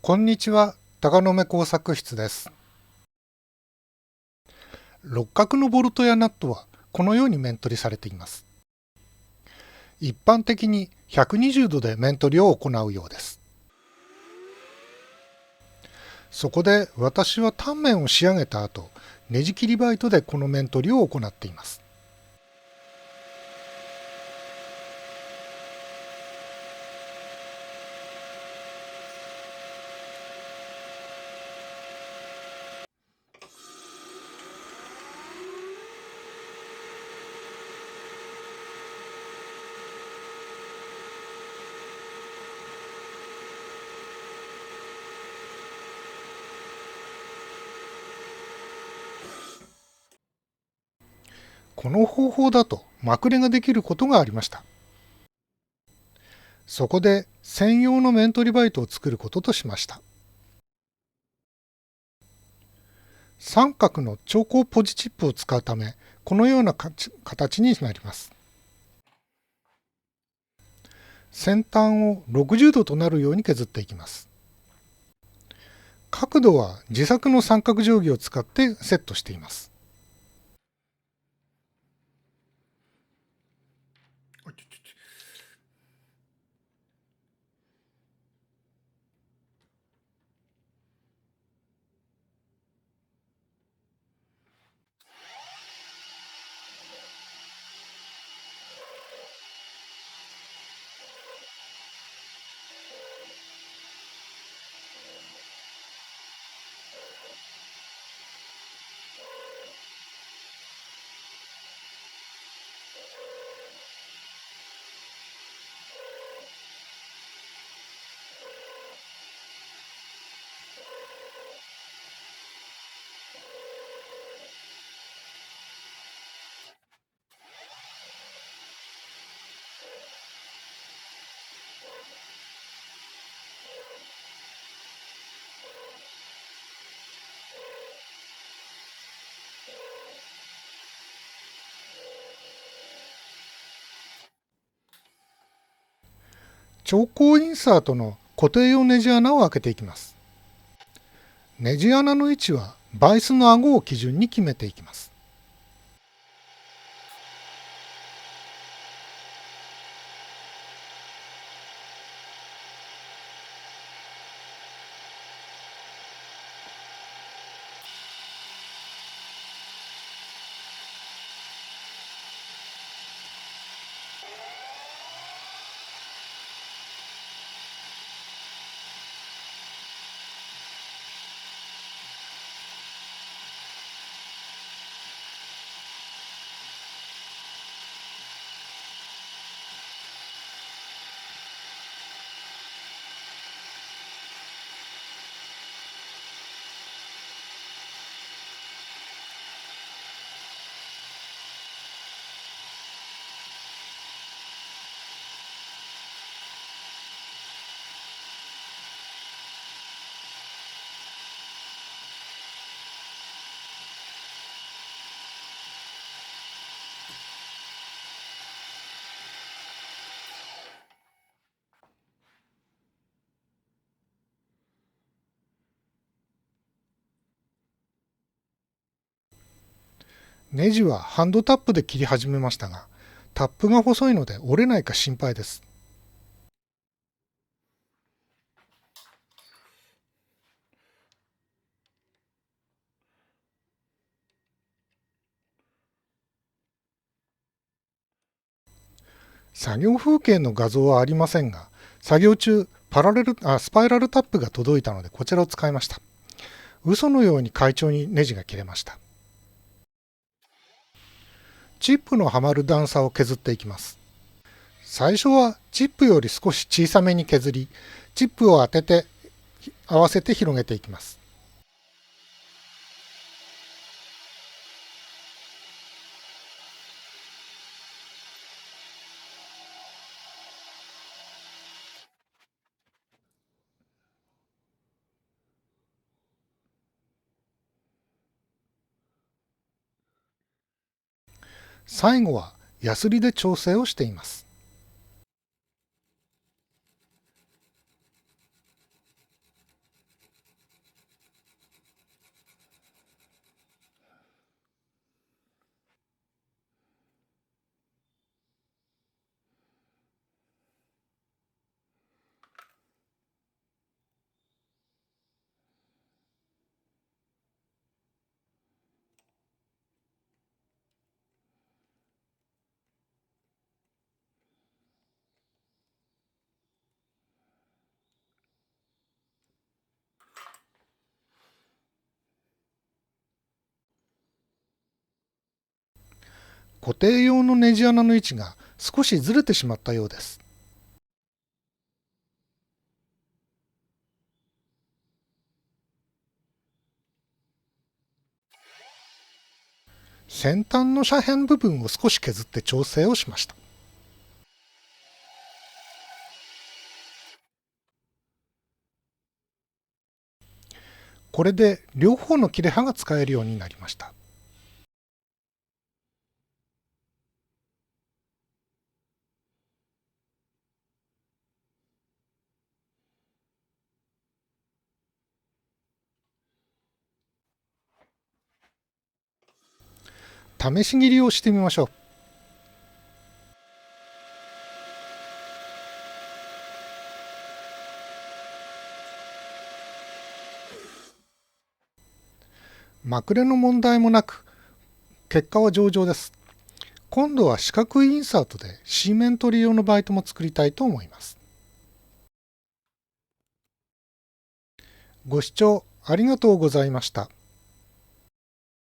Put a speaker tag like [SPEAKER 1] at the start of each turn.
[SPEAKER 1] こんにちは、高野目工作室です。六角のボルトやナットはこのように面取りされています。一般的に120度で面取りを行うようです。そこで私は単面を仕上げた後、ネジ切りバイトでこの面取りを行っています。この方法だとまくれができることがありました。そこで専用の面取りバイトを作ることとしました。三角の超高ポジチップを使うため、このような形になります。先端を60度となるように削っていきます。角度は自作の三角定規を使ってセットしています。超高インサートの固定用ネジ穴を開けていきます。ネジ穴の位置はバイスの顎を基準に決めていきます。ネジはハンドタップで切り始めましたが、タップが細いので折れないか心配です。作業風景の画像はありませんが、作業中スパイラルタップが届いたのでこちらを使いました。嘘のように快調にネジが切れました。チップのはまる段差を削っていきます。最初はチップより少し小さめに削り、チップを当てて合わせて広げていきます。最後はヤスリで調整をしています。 。 。 。。。。。。。。。。。。。。。。。。。。。。。。。。。。。。。。。。。。。。。。。。。。。。。。。。。。。。。。。。。。。。。。。。。。。。。。。。。。。。。。。。。。。。。。。。。。。。。。。。。。。。。。。。。。。。。。。。。。。。。。。。。。固定用のネジ穴の位置が少しずれてしまったようです。先端の斜辺部分を少し削って調整をしました。これで両方の切れ刃が使えるようになりました。試し切りをしてみましょう。まくれの問題もなく、結果は上々です。今度は四角いインサートでシーメントリー用のバイトも作りたいと思います。ご視聴ありがとうございました。